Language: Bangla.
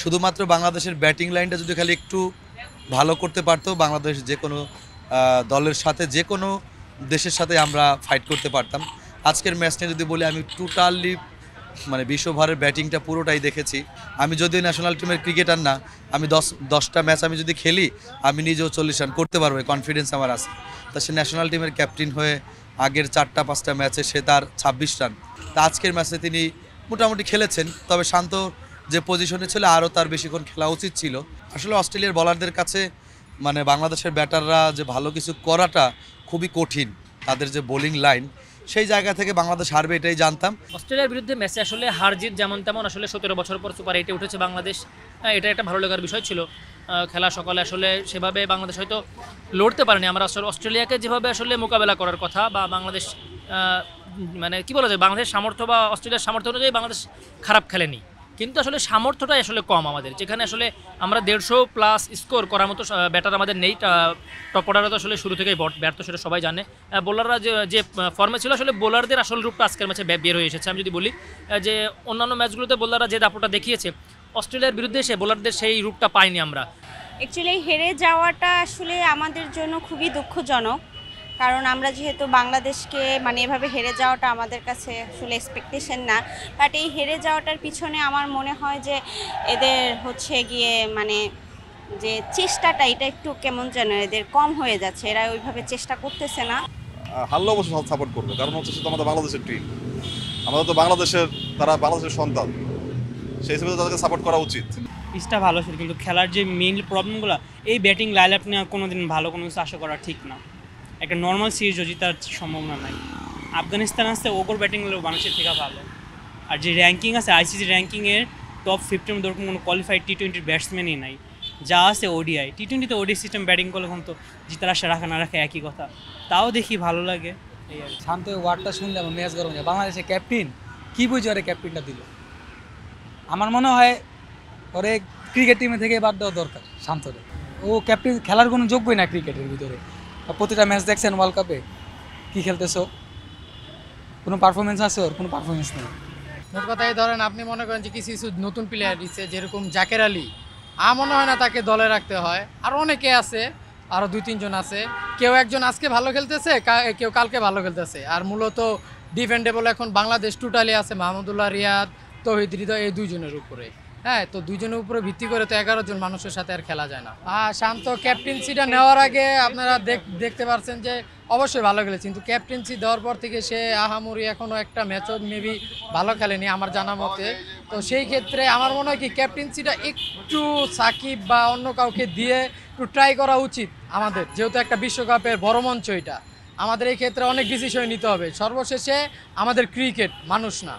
শুধুমাত্র বাংলাদেশের ব্যাটিং লাইনটা যদি খালি একটু ভালো করতে পারতো, বাংলাদেশ যে কোনো দলের সাথে যে কোনো দেশের সাথে আমরা ফাইট করতে পারতাম। আজকের ম্যাচ নিয়ে যদি বলি, আমি টোটালি মানে বিশ্বভারের ব্যাটিংটা পুরোটাই দেখেছি। আমি যদিও ন্যাশনাল টিমের ক্রিকেটার না, আমি 10টা ম্যাচ আমি যদি খেলি, আমি নিজেও 40 রান করতে পারবো, কনফিডেন্স আমার আছে। তা সে ন্যাশনাল টিমের ক্যাপ্টেন হয়ে আগের 4টা-5টা ম্যাচে সে তার 26 রান। তা আজকের ম্যাচে তিনি মোটামুটি খেলেছেন, তবে শান্ত যে পজিশনে ছিল আরও তার বেশিক্ষণ খেলা উচিত ছিল। আসলে অস্ট্রেলিয়ার বলারদের কাছে মানে বাংলাদেশের ব্যাটাররা যে ভালো কিছু করাটা খুবই কঠিন, তাদের যে বোলিং লাইন, সেই জায়গা থেকে বাংলাদেশ হারবে এটাই জানতাম। অস্ট্রেলিয়ার বিরুদ্ধে ম্যাচে আসলে হার জিত যেমন তেমন, আসলে 17 বছর পর সুপার 8-এ উঠেছে বাংলাদেশ। এটা একটা ভালো লাগার বিষয় ছিল। খেলা সকালে আসলে সেভাবে বাংলাদেশ হয়তো লড়তে পারেনি। আমরা আসলে অস্ট্রেলিয়াকে যেভাবে আসলে মোকাবেলা করার কথা, বা বাংলাদেশ মানে কি বলা যায়, বাংলাদেশ সামর্থ্য বা অস্ট্রেলিয়ার সামর্থ্য অনুযায়ী বাংলাদেশ খারাপ খেলেনি, কিন্তু আসলে সামর্থ্যটাই আসলে কম আমাদের, যেখানে আসলে আমরা 150+ স্কোর করার মতো ব্যাটার আমাদের নেই। টপ অর্ডারে তো আসলে শুরু থেকেই ব্যর্থ, সেটা সবাই জানে। বোলাররা যে ফর্মে ছিল, আসলে বোলারদের আসল রূপটা আজকের ম্যাচে বের হয়ে এসেছে। আমি যদি বলি যে অন্যান্য ম্যাচগুলোতে বোলাররা যে দাপটটা দেখিয়েছে, অস্ট্রেলিয়ার বিরুদ্ধে এসে বোলারদের সেই রূপটা পায়নি আমরা। অ্যাকচুয়ালি হেরে যাওয়াটা আসলে আমাদের জন্য খুবই দুঃখজনক, কারণ আমরা যেহেতু বাংলাদেশকে মানে এভাবে হেরে যাওয়াটা আমাদের কাছে আসলে এক্সপেকটেশন না। বাট এই হেরে যাওয়াটার পিছনে আমার মনে হয় যে এদের হচ্ছে গিয়ে মানে যে চেষ্টাটা, এটা একটু কেমন যেন এদের কম হয়ে যাচ্ছে, এরা ওইভাবে চেষ্টা করতেছে না। হারলে অবশ্যই সাপোর্ট করবে, কারণ হচ্ছে সেটা আমাদের বাংলাদেশের টিম, আমাদের তো বাংলাদেশের, তারা বাংলাদেশের সন্তান, সেই হিসেবে তাদেরকে সাপোর্ট করা উচিত। পিচটা ভালো ছিল, কিন্তু খেলার যে মেইন প্রবলেমগুলো, এই ব্যাটিং লাইন আপ নিয়ে কোনো দিন ভালো কোনো কিছু আশা করা ঠিক না। একটা নর্মাল সিরিজও জেতার সম্ভাবনা নাই। আফগানিস্তান আসতে ওগর ব্যাটিং বাংলাদেশের থেকে ভালো। আর যে র্যাঙ্কিং আছে, আইসিসি র্যাঙ্কিংয়ের টপ 15 মধ্যে ওরকম কোনো কোয়ালিফাইড টি-20 ব্যাটসম্যানই নাই। যা আছে ওডিআই, টি-20তে ওডি সিস্টেম ব্যাটিং করলে এখন তো জিতার আশা রাখা না রাখা একই কথা। তাও দেখি ভালো লাগে এই আর কি। শান্ত ওয়ার্ডটা শুনলে আমার ম্যাচ গরম যায়। বাংলাদেশের ক্যাপ্টেন কী বুঝে ওরে ক্যাপ্টেনটা দিল? আমার মনে হয় ওরে ক্রিকেট টিমে থেকে বাদ দেওয়া দরকার শান্তরে। ও ক্যাপ্টেন খেলার কোনো যোগ্যই না ক্রিকেটের ভিতরে। প্রতিটা ম্যাচ দেখছেন ওয়ার্ল্ড কাপে, কী খেলতেছো, কোনো পারফরমেন্স আছে? ওর কোনো পারফরমেন্স নেই। মোট কথাই ধরেন, আপনি মনে করেন যে কিছু কিছু নতুন প্লেয়ার দিচ্ছে, যেরকম জাকের আলী, মনে হয় না তাকে দলে রাখতে হয়। আর অনেকে আছে, আরও 2-3 জন আছে, কেউ একজন আজকে ভালো খেলতেছে, কেউ কালকে ভালো খেলতেছে। আর মূলত ডিফেন্ডেবল এখন বাংলাদেশ টোটালি আছে মাহমুদুল্লাহ রিয়াদ, তৌহিদ হৃদয়, এই 2 জনের উপরে। হ্যাঁ, তো 2 জনের উপরে ভিত্তি করে তো 11 জন মানুষের সাথে আর খেলা যায় না। শান্ত ক্যাপ্টেন্সিটা নেওয়ার আগে আপনারা দেখতে পারছেন যে অবশ্যই ভালো খেলেছে, কিন্তু ক্যাপ্টেন্সি দেওয়ার পর থেকে সে আহামরি এখনও একটা ম্যাচও মেবি ভালো খেলেনি আমার জানা মতে। তো সেই ক্ষেত্রে আমার মনে হয় কি, ক্যাপ্টেন্সিটা একটু সাকিব বা অন্য কাউকে দিয়ে একটু ট্রাই করা উচিত আমাদের, যেহেতু একটা বিশ্বকাপের বড় মঞ্চ এটা। আমাদের এই ক্ষেত্রে অনেক ডিসিশন নিতে হবে। সর্বশেষে আমাদের ক্রিকেট, মানুষ না।